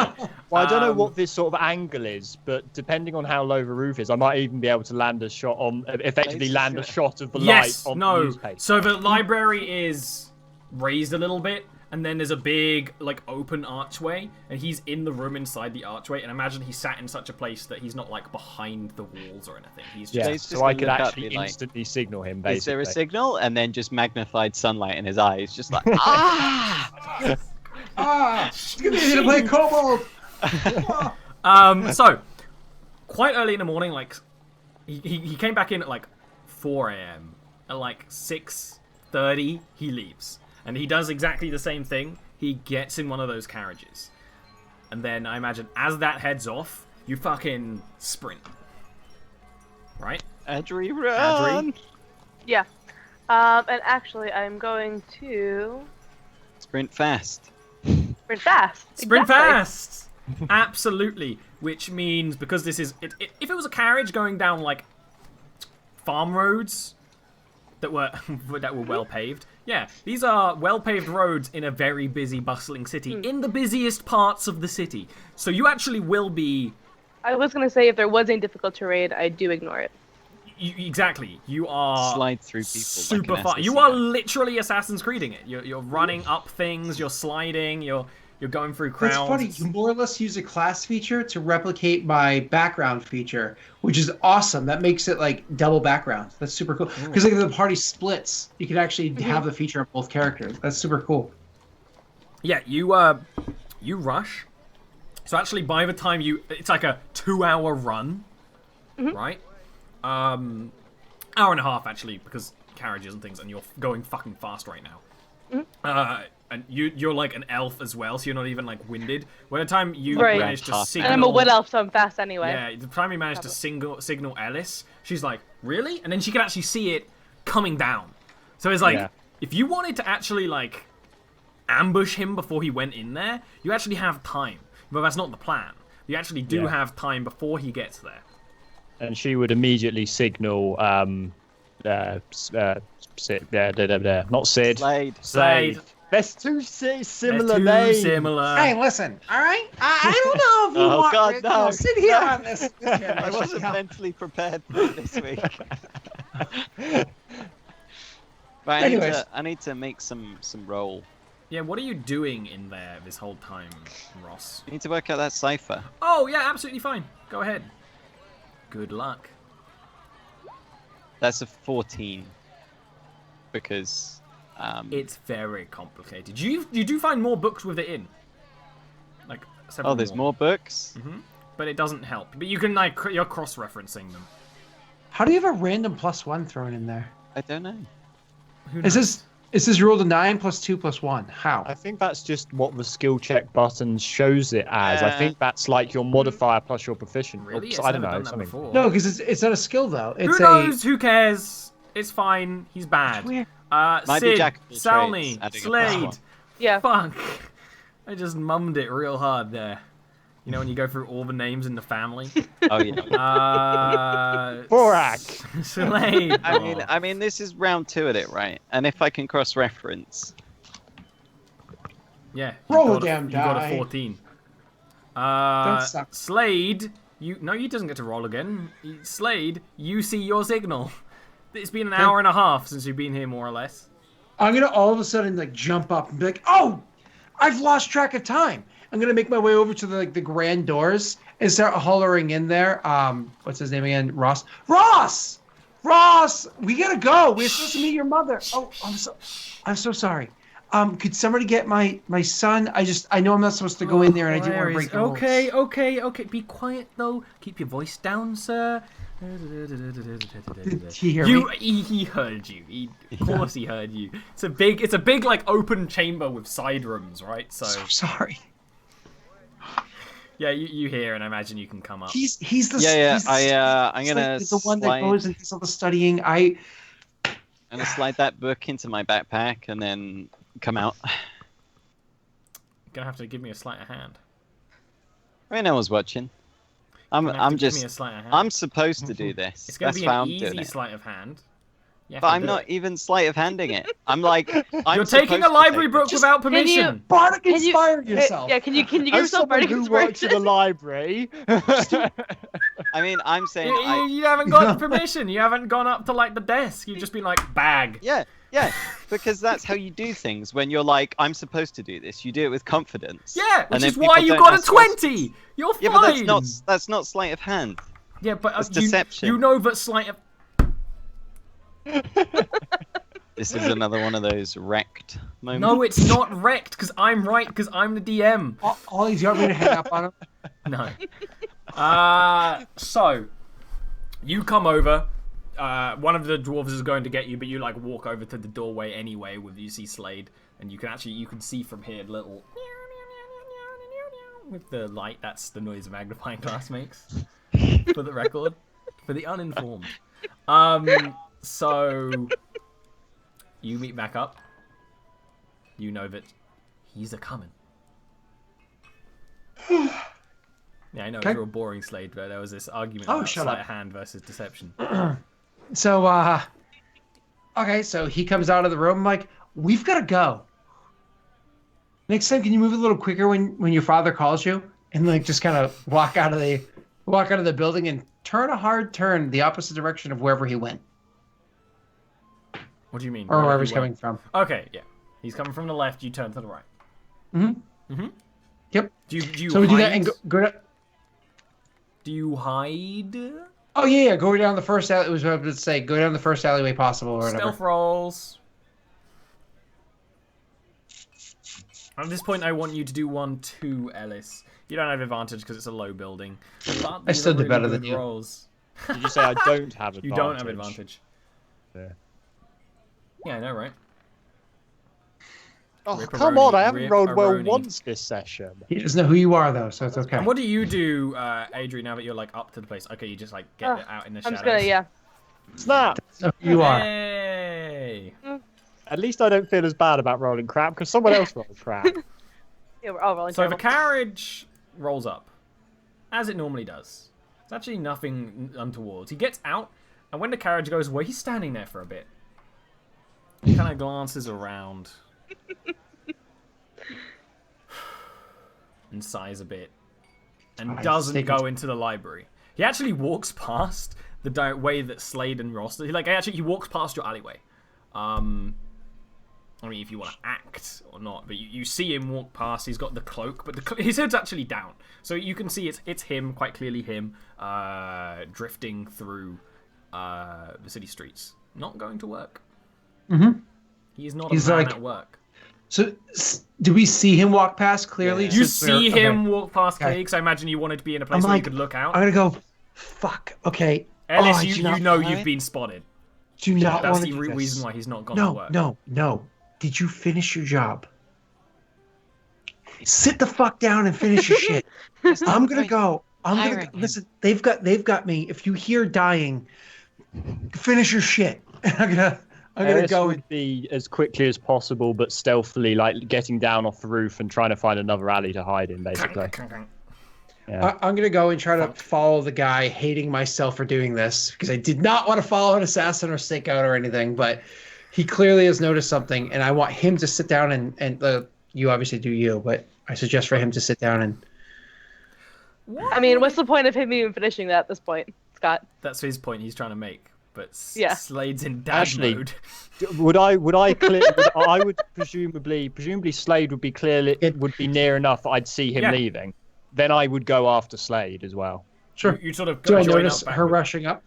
Well, I don't know what this sort of angle is, but depending on how low the roof is, I might even be able to land a shot on, effectively land a shot of the Yes, light on the no. newspaper. So the library is raised a little bit, and then there's a big, like, open archway, and he's in the room inside the archway, and imagine he's sat in such a place that he's not, like, behind the walls or anything. He's just... Yeah, He's just so I gonna could look up, actually be like, instantly signal him, basically. Is there a signal? And then just magnified sunlight in his eyes, just like, ah! It's gonna be easy to play Kobold. So, quite early in the morning, like, he came back in at, like, 4 a.m. At, like, 6:30, he leaves. And he does exactly the same thing. He gets in one of those carriages. And then, I imagine, as that heads off, you fucking sprint. Right? Adri, run! Yeah. And actually, I'm going to Sprint fast. sprint fast. Sprint Exactly. fast! Absolutely. Which means, because this is... if it was a carriage going down, like, farm roads that were well paved, yeah, these are well paved roads in a very busy, bustling city, in the busiest parts of the city. So you actually will be... I was going to say, if there was any difficult terrain, I do ignore it. Exactly. You are Slide through people super like an fast. You assassin. are literally Assassin's Creeding it. You're running up things, you're sliding, you're going through crowds. That's funny. You more or less use a class feature to replicate my background feature, which is awesome. That makes it like double background. That's super cool. Because like if the party splits, you can actually have the feature of both characters. That's super cool. Yeah, you rush. So actually, by the time it's like a 2-hour run, right? Hour and a half actually, because carriages and things, and you're going fucking fast right now. And you're like an elf as well, so you're not even like winded. By the time you Right. manage to And signal, And I'm a wood elf, so I'm fast anyway. yeah, the time you manage to signal Ellis, she's like, really? And then she can actually see it coming down. So it's like, Yeah. if you wanted to actually like ambush him before he went in there, you actually have time. But that's not the plan. You actually do Yeah. have time before he gets there. And she would immediately signal, not Sid. Slade. Slade. There's two similar They're too names. similar. Hey, listen. All right. I don't know if you Oh, want God, to no. sit here on this. I wasn't mentally prepared for it this week. Right, Anyways. I need to make some roll. Yeah, what are you doing in there this whole time, Ross? I need to work out that cipher. Oh, yeah, absolutely fine. Go ahead. Good luck. That's a 14. Because It's very complicated. You do find more books with it in. Like, several there's more books? But it doesn't help. But you can, like, you're cross-referencing them. How do you have a random +1 thrown in there? I don't know. Who Is knows? this rolled a 9 + 2 + 1? How? I think that's just what the skill check button shows it as. I think that's like your modifier plus your proficient. Really? Or, It's I don't never know. done that Something. before. No, because it's not a skill though. It's Who knows? Who cares? It's fine. He's bad. Weird. Might be Sid, jack of all Salmi, trades, adding a Slade. +1. Yeah. Fuck. I just mummed it real hard there. You know when you go through all the names in the family? Oh yeah. Borak. Slade. I mean, this is round 2 at it, right? And if I can cross-reference, Yeah. Roll a you damn got a die. 14. suck. Slade, he doesn't get to roll again. Slade, you see your signal. It's been an hour and a half since you've been here, more or less. I'm gonna all of a sudden like jump up and be like, "Oh, I've lost track of time." I'm gonna make my way over to the grand doors and start hollering in there. What's his name again? Ross. Ross, we gotta go. We're supposed to meet your mother. Oh, I'm so sorry. Could somebody get my son? I know I'm not supposed to go in there, and I do want to break the rules. Okay. Be quiet though. Keep your voice down, sir. Did he hear me? He heard you. Of course he heard you. It's a big like open chamber with side rooms, right? So sorry. yeah, you hear, and I imagine you can come up. He's the I'm gonna the one that slide, goes and does all the studying. I'm gonna slide that book into my backpack and then come out. Gonna have to give me a sleight of hand. I mean, no one's watching. Gonna have to I'm give me a just sleight of hand. I'm supposed to do this. It's gonna That's be why an I'm doing easy it. sleight of hand. You have But to I'm do not it. even sleight of handing it. I'm like, I'm You're taking supposed a to library take book this. without Can you- permission. Bardic, Can you- inspire yourself. Yeah, can you give As yourself someone bardic who works in a inspiration? library. I mean, I'm saying, You haven't got permission. You haven't gone up to like the desk. You've just been like bag. yeah, because that's how you do things. When you're like, I'm supposed to do this, you do it with confidence. Yeah, And which then is why people you don't got a ask questions. 20. You're fine. Yeah, but that's not sleight of hand. Yeah, but That's you, deception. you know that sleight of... This is another one of those wrecked moments. No, it's not wrecked because I'm right because I'm the DM. Ollie, do you want me to hang up on him? No. So you come over. One of the dwarves is going to get you, but you like walk over to the doorway anyway. With you see Slade, and you can see from here little with the light. That's the noise a magnifying glass makes. For the record, for the uninformed. So you meet back up. You know that he's a coming. Yeah, I know it's Okay. real boring, Slade, but there was this argument Oh, about shut sleight up. of hand versus deception. So, okay, so he comes out of the room. I'm like, we've got to go. Next time, can you move a little quicker when your father calls you, and like just kind of walk out of the building and turn a hard turn the opposite direction of wherever he went What do you mean? or Where wherever he he's went? coming from. Okay, yeah. He's coming from the left, you turn to the right. Mm-hmm. Yep. Do you So we hide? do that and go to. Do you hide? Oh yeah, go down the first alley. It was what I was about to say. Go down the first alleyway possible or whatever. Stealth rolls. At this point, I want you to do 1-2, Ellis. You don't have advantage because it's a low building. But I still these are do better really than good you. rolls. Did you say I don't have advantage? You don't have advantage. Yeah. Yeah, I know, right? Oh, Rip-a-roni, come on, I haven't rolled well rip-a-roni. once this session. He doesn't know who you are though, so it's okay. And what do you do, Adri, now that you're like up to the place? Okay, you just like get out in the I'm shadows. just gonna, yeah. Snap! Know who you are. Hey! At least I don't feel as bad about rolling crap, because someone else rolled crap. Yeah, we're all rolling So the terrible. carriage rolls up, as it normally does. It's actually nothing untoward. He gets out, and when the carriage goes away, he's standing there for a bit. He kind of glances around. And sighs a bit. And doesn't go into the library. He actually walks past the way that Slade and Ross... He walks past your alleyway. I mean, if you want to act or not, but you see him walk past. He's got the cloak, but his hood's actually down, so you can see it's him, quite clearly him, drifting through the city streets, not going to work. Mm-hmm. He is not He's a man like- at work. So, do we see him walk past clearly? You since we're- see him okay. walk past Okay. clearly, because I imagine you wanted to be in a place I'm where you like, could look out. I'm gonna go. Fuck. Okay. Ellis, Oh, you do not- know you've been spotted. Do not That's want the to do this. reason why he's not gone to No, work. no. Did you finish your job? Sit the fuck down and finish your shit. I'm gonna go. Hiring him. Listen. They've got me. If you hear dying, finish your shit. I'm gonna Ellis go. would be as quickly as possible, but stealthily, like getting down off the roof and trying to find another alley to hide in, basically. Yeah. I'm gonna go and try to follow the guy, hating myself for doing this because I did not want to follow an assassin or stake out or anything, but he clearly has noticed something, and I want him to sit down and you obviously do you, but I suggest for him to sit down and. I mean, what's the point of him even finishing that at this point, Scott? That's his point he's trying to make. But Yeah. Slade's in dad Actually, mode. I would presumably Slade would be would be near enough that I'd see him Yeah. leaving. Then I would go after Slade as well. Sure. You sort of Do I join notice up her backward. rushing up?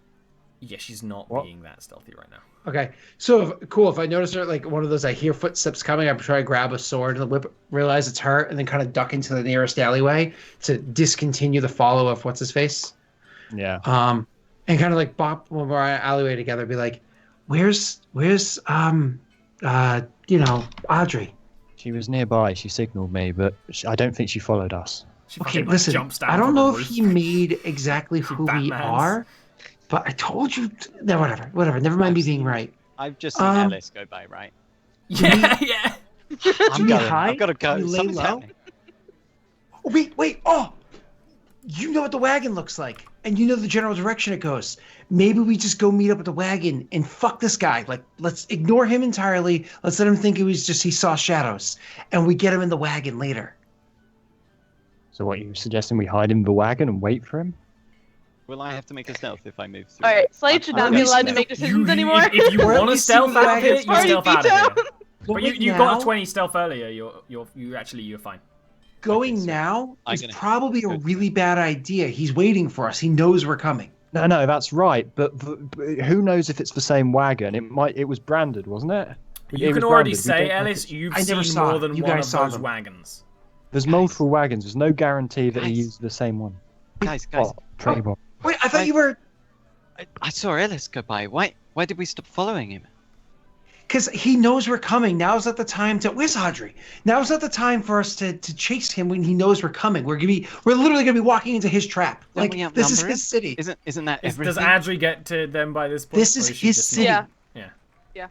Yeah, she's not What? being that stealthy right now. Okay, so if I notice her, like one of those, I hear footsteps coming, I'm trying to grab a sword and whip, realize it's her, and then kind of duck into the nearest alleyway to discontinue the follow of what's his face. Yeah. And kind of like bop when we're in an alleyway together, be like, where's Audrey? She was nearby. She signaled me, but I don't think she followed us. She Okay, fucking, like, listen, jumps down I don't from know the if roof. he made exactly who we Batman's. are, but I told you. No, whatever. Never mind me being right. I've just seen Um, Ellis go by, right? Yeah, yeah. I'm you going. hide? I've got to go. You lay Something's low? happening. Oh, wait. Oh, you know what the wagon looks like. and you know the general direction it goes. Maybe we just go meet up with the wagon and fuck this guy. Like, let's ignore him entirely. Let's let him think he saw shadows, and we get him in the wagon later. So what, you suggesting we hide in the wagon and wait for him? Will I have to make a stealth if I move through? Alright, Slade should not be allowed to make decisions anymore. If you want to stealth out of here, you Party stealth out of veto. here. But you got a 20 stealth earlier. You're fine. Going Okay, so now I'm is gonna- probably a really bad idea. He's waiting for us. He knows we're coming. No, that's right. But who knows if it's the same wagon? It was branded, wasn't it? You It can was already branded. We say, don't know if Ellis, it's- you've I never seen saw more it. than You one guys of saw those them. wagons. There's multiple wagons. There's no guarantee that he Guys. used the same one. Guys, Oh, pretty well. Wait, I thought you were... I saw Ellis go by. Why did we stop following him? Because he knows we're coming. Now's not the time to... Where's Audrey? Now's not the time for us to chase him when he knows we're coming. We're literally gonna be walking into his trap. Don't Like, we this is outnumber his city. Isn't that Does everything? Adri get to them by this point? This or is she his just- city. Yeah. Yeah.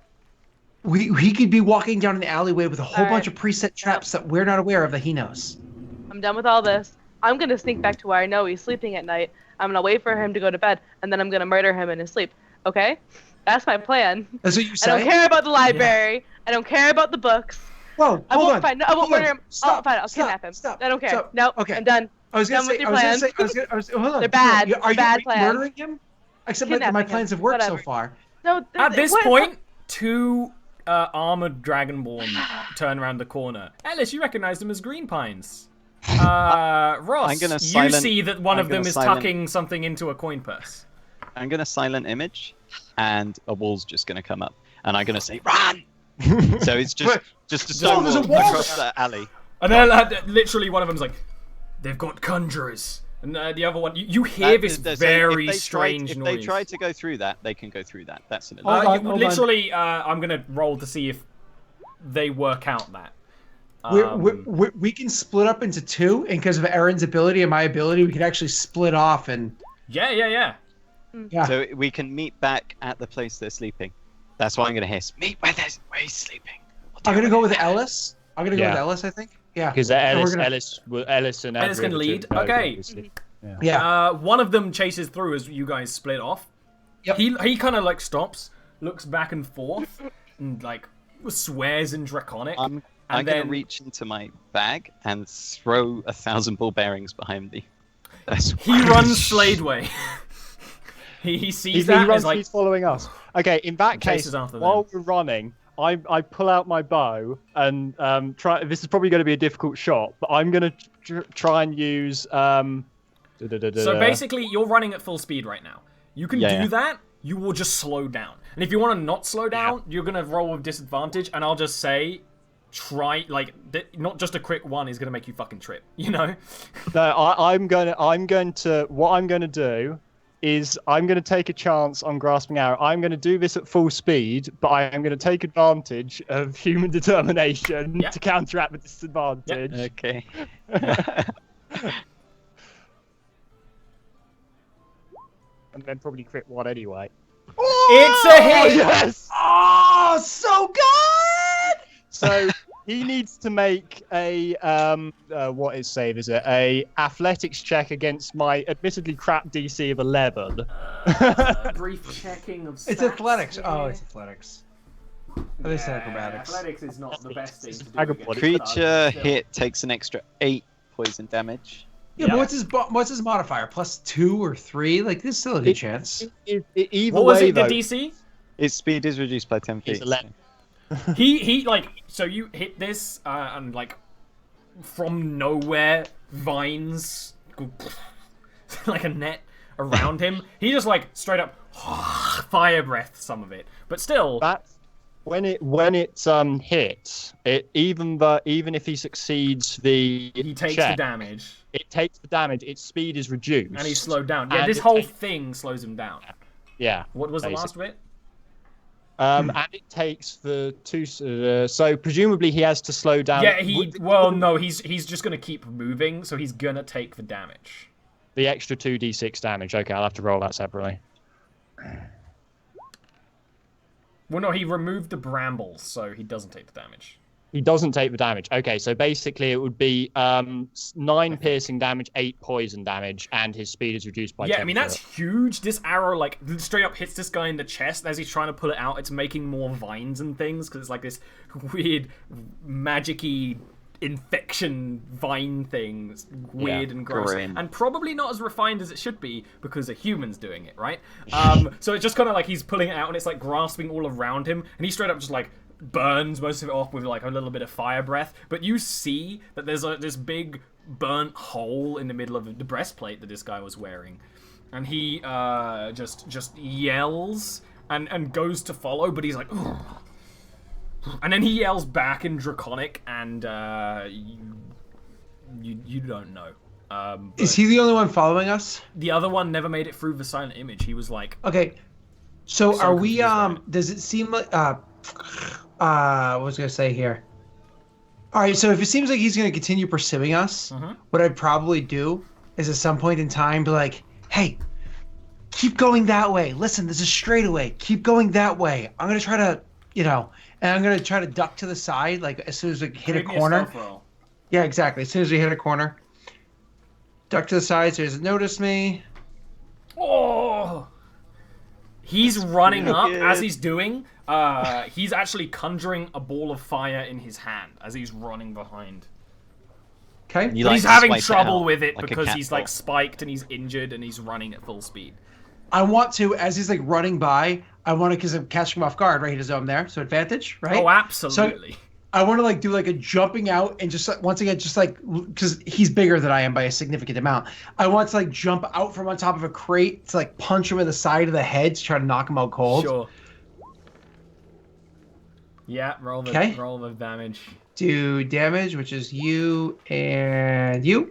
He could be walking down an alleyway with a whole All bunch right. of preset traps that we're not aware of that he knows. I'm done with all this. I'm gonna sneak back to where I know he's sleeping at night. I'm gonna wait for him to go to bed, and then I'm gonna murder him in his sleep. Okay? That's my plan. That's what you I say? don't care about the library. I don't care about the books. Whoa, I hold won't on. find. No, I won't Hold on. murder him. Stop, I'll stop, kidnap him. stop, I don't care. stop. Nope. Okay. I'm done. I was gonna Done say, with your hold on. They're bad. Are you Bad plans. murdering him? Except my Kidnapping plans him. have worked so Whatever. far. No. At this what? point, two armored dragonborn turn around the corner. Ellis, you recognize them as Green Pines. Ross, I'm gonna you silent- see that one I'm of them gonna is silent- tucking something into a coin purse. I'm gonna silent image, and a wall's just gonna come up, and I'm gonna say run. So it's just a Oh, stone there's a wall wall across the alley. And then literally one of them's like, they've got conjurers. And the other one, you hear this There's- very if strange noise. they try to go through that, they can go through that. That's an Hold on, hold on. literally, I'm gonna roll to see if they work out that. We can split up into two, and because of Aaron's ability and my ability, we can actually split off and... Yeah. Yeah. So we can meet back at the place they're sleeping. That's why I'm gonna hiss. Meet where he's sleeping. I'm gonna go with Ellis. I'm gonna go Yeah. with Ellis, I think. Yeah. Because So we're Ellis and Ellis Adri can are the lead. two that go, Okay. obviously. Yeah. One of them chases through as you guys split off. Yep. He kind of like stops, looks back and forth, and like swears in Draconic. I'm and gonna then reach into my bag and throw 1,000 ball bearings behind me. That's he runs Slade way. he sees He that and runs, is like, he's following us. Okay, in that case, chases after them. while we're running, I pull out my bow and try. This is probably going to be a difficult shot, but I'm going to try and use. So basically, you're running at full speed right now. You can Yeah. do that. You will just slow down. And if you want to not slow down, you're gonna roll with disadvantage. And I'll just say, try not just a quick one is gonna make you fucking trip. You know? No, I'm going to. What I'm going to do is I'm going to take a chance on grasping arrow. I'm going to do this at full speed, but I am going to take advantage of human determination Yep. to counteract the disadvantage. okay. And then probably crit one anyway. It's a hit. Yes! Oh, so good! So he needs to make a what is save? Is it a athletics check against my admittedly crap DC of 11? Brief checking of. It's stats athletics. here. Oh, it's athletics. At least acrobatics. Athletics is not the best thing to do. Acrobatics. against Creature still. hit takes an extra 8 poison damage. Yeah, but what's his modifier? +2 or 3? Like, there's still a good chance. Either What was way, it? The though, DC? Its speed is reduced by 10 feet. It's 11. He like so you hit this and like from nowhere vines go like a net around him. He just like straight up fire breath some of it, but still. That's when it hits it. Even if he succeeds the He takes check, the damage it takes the damage. Its speed is reduced, and he's slowed down. Yeah, And this it whole takes- thing slows him down. Yeah. What was the last bit? And it takes the two. So presumably he has to slow down. Yeah, no, he's just gonna keep moving, so he's gonna take the damage. The extra 2d6 damage. Okay, I'll have to roll that separately. Well, no, he removed the brambles, so he doesn't take the damage. He doesn't take the damage. Okay, so basically it would be 9 piercing damage, 8 poison damage, and his speed is reduced by 10 I mean, that's foot. huge. This arrow, like, straight up hits this guy in the chest. As he's trying to pull it out, it's making more vines and things, because it's like this weird, magic-y infection vine thing. It's weird and gross. grim. And probably not as refined as it should be, because a human's doing it, right? So it's just kind of like he's pulling it out, and it's, like, grasping all around him, and he straight up just, like, burns most of it off with like a little bit of fire breath, but you see that there's this big burnt hole in the middle of the breastplate that this guy was wearing, and he just yells and goes to follow, but he's like, ugh. And then he yells back in Draconic, and you don't know. Is he the only one following us? The other one never made it through the silent image. He was like, Okay. So are we confused, right? does it seem like what was I gonna say here? All right, so if it seems like he's gonna continue pursuing us, what I'd probably do is at some point in time be like, hey, keep going that way. Listen, this is straightaway. Keep going that way. I'm gonna try to, and I'm gonna try to duck to the side, like as soon as we hit a "Give me corner. stealth roll." Yeah, exactly. As soon as we hit a corner, duck to the side so he doesn't notice me. Oh! He's running pretty up good. as he's doing. He's actually conjuring a ball of fire in his hand as he's running behind. Okay. You But like he's having swipe it trouble out with it like a because cat he's ball. like spiked and he's injured and he's running at full speed. I want to, as he's like running by, I want to, because I'm catching him off guard, right? He doesn't know I'm there, so advantage, right? Oh, absolutely. I want to like do like a jumping out and just once again, just like, because he's bigger than I am by a significant amount. I want to like jump out from on top of a crate to like punch him in the side of the head to try to knock him out cold. Sure. Yeah, roll the damage. Do damage, which is you and you.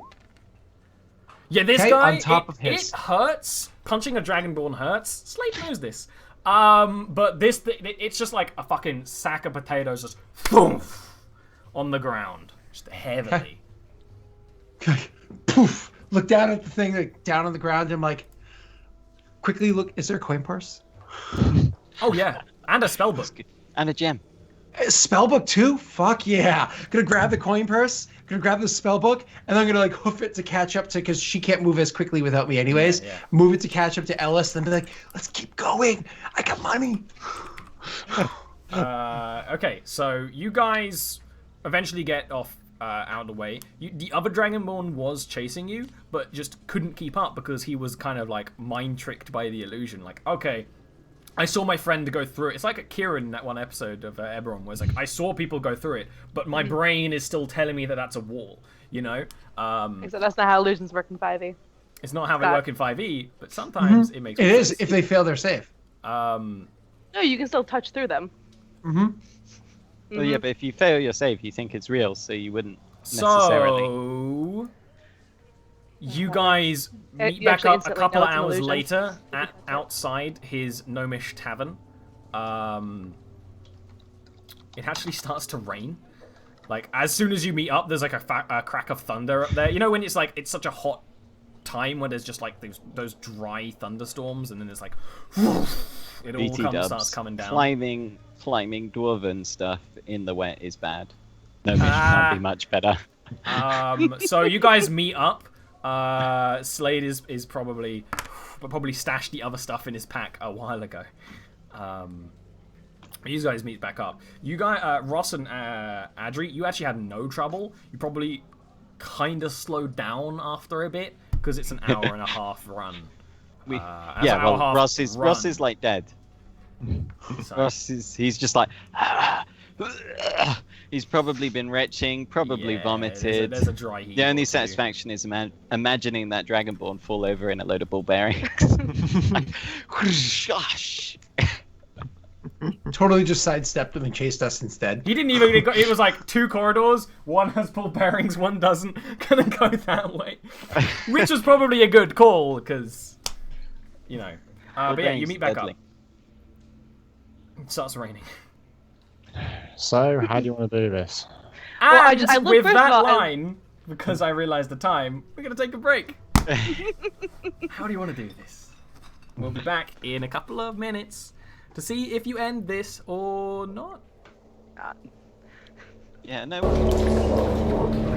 Yeah, this Okay, guy, on top of his. it hurts. Punching a Dragonborn hurts. Slade knows this. But this, it's just like a fucking sack of potatoes just thoomph on the ground. Just heavily. Poof. Look down at the thing, like down on the ground, and I'm like, quickly look, is there a coin purse? Oh, yeah. And a spellbook. And a gem. A spellbook too? Fuck yeah. Gonna grab the coin purse, gonna grab the spellbook, and I'm gonna like hoof it to catch up to, because she can't move as quickly without me anyways. Yeah. Move it to catch up to Ellis, then be like, let's keep going. I got money. Okay, so you guys eventually get off out of the way. The other Dragonborn was chasing you, but just couldn't keep up because he was kind of like mind tricked by the illusion. Like, okay, I saw my friend go through it. It's like a Kieran in that one episode of Eberron, where it's like, I saw people go through it, but my brain is still telling me that that's a wall, you know? Except that's not how illusions work in 5e. It's not how they work in 5e, but sometimes it makes It more is. sense. If they fail, they're safe. No, you can still touch through them. Well, yeah, but if you fail your save, you think it's real, so you wouldn't necessarily. So, you guys meet You back actually up a instantly couple know of it's an hours illusion. later outside his gnomish tavern. It actually starts to rain. Like, as soon as you meet up, there's like a crack of thunder up there. You know when it's like, it's such a hot time where there's just like those dry thunderstorms, and then there's like, it all starts coming down. Climbing dwarven stuff in the wet is bad. No, mission can't be much better. So you guys meet up. Slade is probably stashed the other stuff in his pack a while ago. You guys meet back up. You guys, Ross and Adri, you actually had no trouble. You probably kind of slowed down after a bit because it's an hour and a half run. Ross is like dead. So, He's just like he's probably been retching, probably vomited. There's a dry heat. The only satisfaction is imagining that Dragonborn fall over in a load of ball bearings. Totally just sidestepped him and chased us instead. He didn't even. It was like 2 corridors. One has ball bearings, one doesn't. Gonna go that way, which was probably a good call because, you know. But yeah, you meet back up. It starts raining. So, how do you want to do this? And I looked with first that of all, line, because I realized the time, we're gonna take a break. How do you want to do this? We'll be back in a couple of minutes to see if you end this or not. Yeah, no.